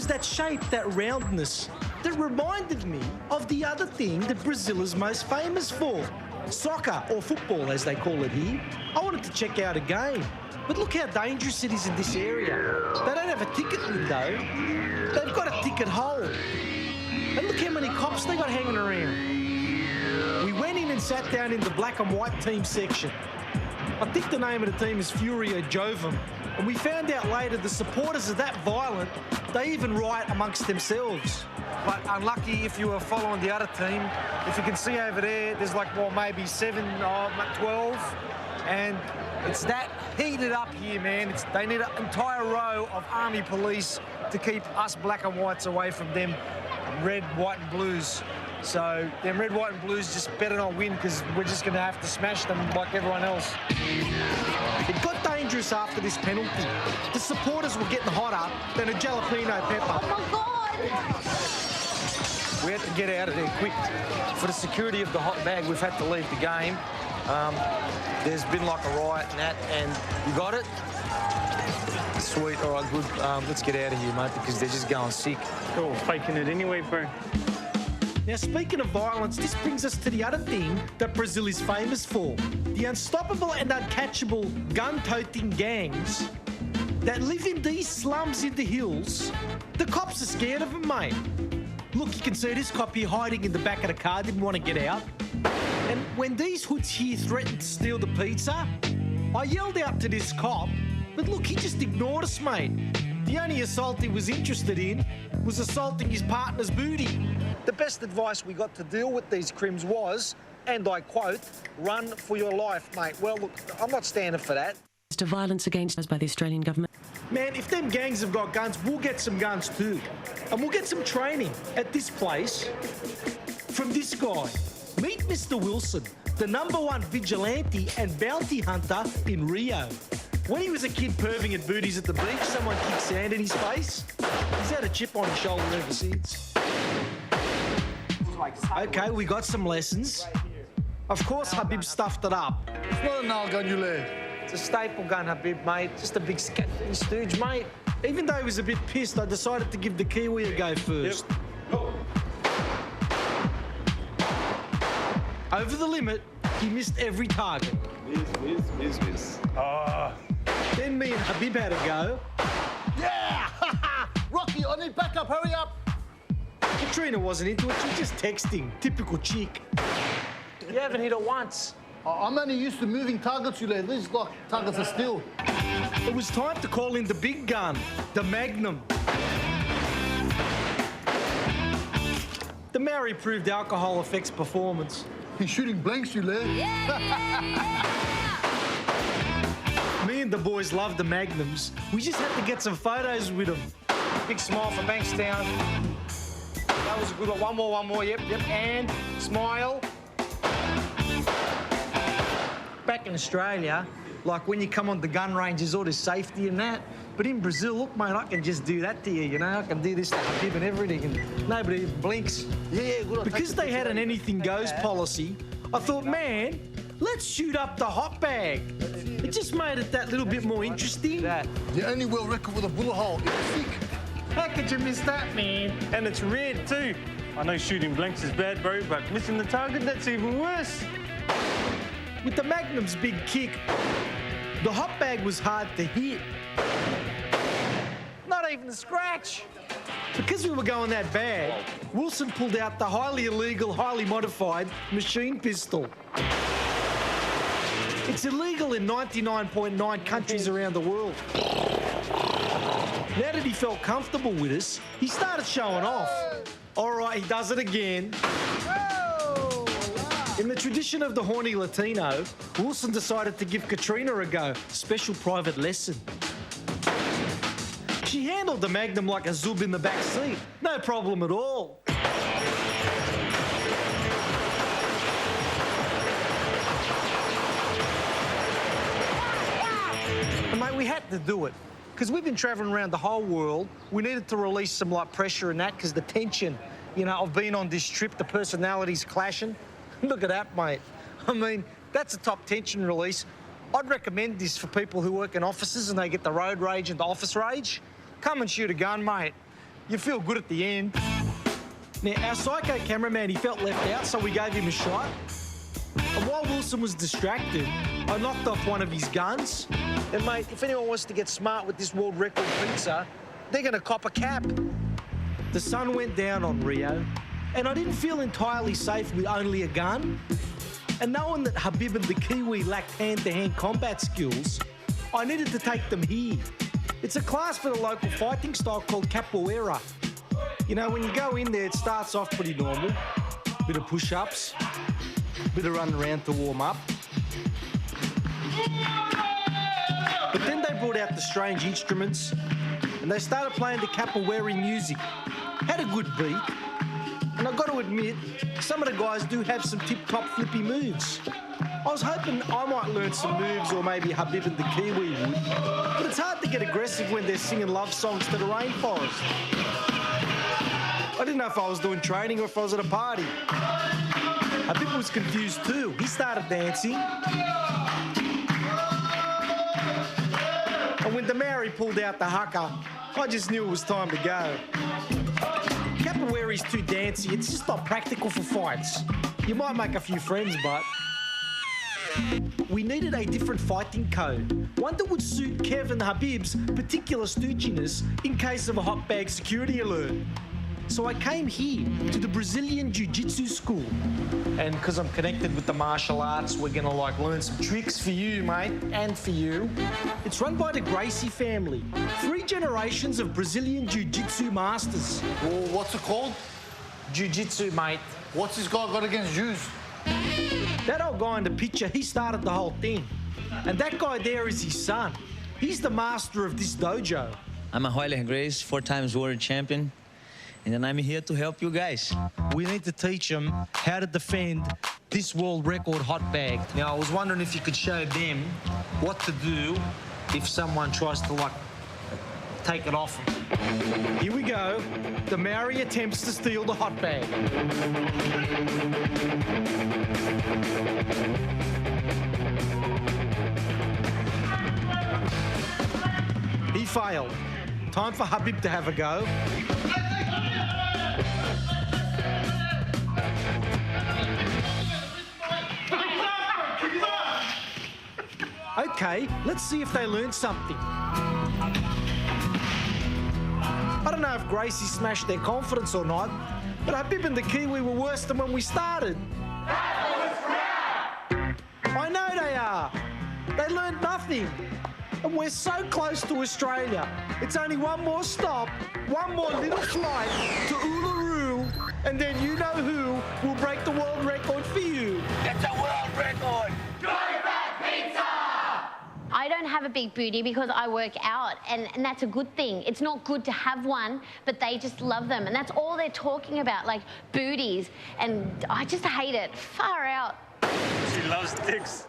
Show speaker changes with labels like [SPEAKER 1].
[SPEAKER 1] was that shape, that roundness, that reminded me of the other thing that Brazil is most famous for. Soccer, or football as they call it here. I wanted to check out a game, but look how dangerous it is in this area. They don't have a ticket window, they've got a ticket hole. And look how many cops they got hanging around. We went in and sat down in the black and white team section. I think the name of the team is Furia Jovem. And we found out later the supporters are that violent, they even riot amongst themselves. But unlucky if you were following the other team. If you can see over there, there's like, well, maybe 7, 12. And it's that heated up here, man. They need an entire row of army police to keep us black and whites away from them red, white and blues. So them red, white and blues just better not win because we're just going to have to smash them like everyone else. It got dangerous after this penalty. The supporters were getting hotter than a jalapeno pepper.
[SPEAKER 2] Oh, my God!
[SPEAKER 1] We had to get out of there quick. For the security of the hot bag, we've had to leave the game. There's been like a riot and that, and you got it? Sweet, all right, good. Let's get out of here, mate, because they're just going sick.
[SPEAKER 3] Oh, faking it anyway, bro.
[SPEAKER 1] Now, speaking of violence, this brings us to the other thing that Brazil is famous for. The unstoppable and uncatchable gun-toting gangs that live in these slums in the hills. The cops are scared of them, mate. Look, you can see this cop here hiding in the back of the car, didn't want to get out. And when these hoods here threatened to steal the pizza, I yelled out to this cop, but look, he just ignored us, mate. The only assault he was interested in was assaulting his partner's booty. The best advice we got to deal with these crims was, and I quote, run for your life, mate. Well, look, I'm not standing for that.
[SPEAKER 4] To violence against us by the Australian government.
[SPEAKER 1] Man, if them gangs have got guns, we'll get some guns too. And we'll get some training at this place from this guy. Meet Mr. Wilson, the #1 vigilante and bounty hunter in Rio. When he was a kid perving at booties at the beach, someone kicked sand in his face. He's had a chip on his shoulder ever since. Okay, we got some lessons. Of course, Habib stuffed it up.
[SPEAKER 5] It's not a nail gun, you lad.
[SPEAKER 1] It's a staple gun, Habib, mate. Just a big stooge, mate. Even though he was a bit pissed, I decided to give the Kiwi a go first. Yep. Over the limit, he missed every target.
[SPEAKER 5] Miss.
[SPEAKER 1] Then me and Habib had a go.
[SPEAKER 5] Yeah! Rocky, I need backup, hurry up!
[SPEAKER 1] Katrina wasn't into it, she was just texting. Typical chick. You haven't hit it once.
[SPEAKER 5] I'm only used to moving targets, you lad. These like targets are still.
[SPEAKER 1] It was time to call in the big gun, the Magnum. The Maori proved alcohol affects performance.
[SPEAKER 5] He's shooting blanks, you lad.
[SPEAKER 1] Me and the boys loved the Magnums. We just had to get some photos with them. Big smile for Bankstown. That was a good one. One more, yep. And smile. Back in Australia, like when you come on the gun range, there's all this safety and that. But in Brazil, look, mate, I can just do that to you, you know? I can do this to Habib and everything, and nobody even blinks.
[SPEAKER 5] Yeah, good.
[SPEAKER 1] Because they had an anything goes policy, I thought, man, let's shoot up the hot bag. It just made it that little bit more interesting.
[SPEAKER 5] The only world record with a bullet hole is thick.
[SPEAKER 1] How could you miss that, man?
[SPEAKER 3] And it's red too. I know shooting blanks is bad, bro, but missing the target, that's even worse.
[SPEAKER 1] With the Magnum's big kick, the hot bag was hard to hit. Not even a scratch. Because we were going that bad, Wilson pulled out the highly illegal, highly modified machine pistol. It's illegal in 99.9 countries around the world. Now that he felt comfortable with us, he started showing off. All right, he does it again. In the tradition of the horny Latino, Wilson decided to give Katrina a go, special private lesson. She handled the Magnum like a zub in the back seat. No problem at all. And mate, we had to do it. Because we've been travelling around the whole world. We needed to release some like pressure and that, because the tension, you know, of being on this trip, the personalities clashing. Look at that, mate. I mean, that's a top tension release. I'd recommend this for people who work in offices and they get the road rage and the office rage. Come and shoot a gun, mate.
[SPEAKER 5] You feel good at the end.
[SPEAKER 1] Now, our psycho cameraman, he felt left out, so we gave him a shot. And while Wilson was distracted, I knocked off one of his guns. And, mate, if anyone wants to get smart with this world record pizza, they're going to cop a cap. The sun went down on Rio, and I didn't feel entirely safe with only a gun. And knowing that Habib and the Kiwi lacked hand-to-hand combat skills, I needed to take them here. It's a class for the local fighting style called capoeira. You know, when you go in there, it starts off pretty normal. Bit of push-ups, bit of running around to warm up. But then they brought out the strange instruments and they started playing the capoeira music. Had a good beat. And I've got to admit, some of the guys do have some tip-top flippy moves. I was hoping I might learn some moves, or maybe Habib and the Kiwi would. But it's hard to get aggressive when they're singing love songs to the rainforest. I didn't know if I was doing training or if I was at a party. Habib was confused too. He started dancing. And when the Maori pulled out the haka, I just knew it was time to go. Capoeira is too dancey. It's just not practical for fights. You might make a few friends, but we needed a different fighting code, one that would suit Kev and Habib's particular stoochiness in case of a hot bag security alert. So I came here to the Brazilian Jiu-Jitsu school. And because I'm connected with the martial arts, we're gonna learn some tricks for you, mate, and for you. It's run by the Gracie family. 3 generations of Brazilian Jiu-Jitsu masters.
[SPEAKER 5] Well, what's it called?
[SPEAKER 1] Jiu-Jitsu, mate.
[SPEAKER 5] What's this guy got against Jews?
[SPEAKER 1] That old guy in the picture, he started the whole thing. And that guy there is his son. He's the master of this dojo.
[SPEAKER 2] I'm a Royler Gracie, 4 times world champion. And then I'm here to help you guys.
[SPEAKER 1] We need to teach them how to defend this world record hot bag. Now, I was wondering if you could show them what to do if someone tries to, take it off them. Here we go. The Maori attempts to steal the hot bag. He failed. Time for Habib to have a go. Okay, let's see if they learned something. I don't know if Gracie smashed their confidence or not, but Habib and the Kiwi were worse than when we started. I know they are. They learned nothing. And we're so close to Australia. It's only one more stop, one more little flight to Uluru, and then you know who will break the world record for you.
[SPEAKER 2] It's a world record!
[SPEAKER 6] I don't have a big booty because I work out, and that's a good thing. It's not good to have one, but they just love them. And that's all they're talking about, booties. And I just hate it. Far out.
[SPEAKER 3] She loves dicks.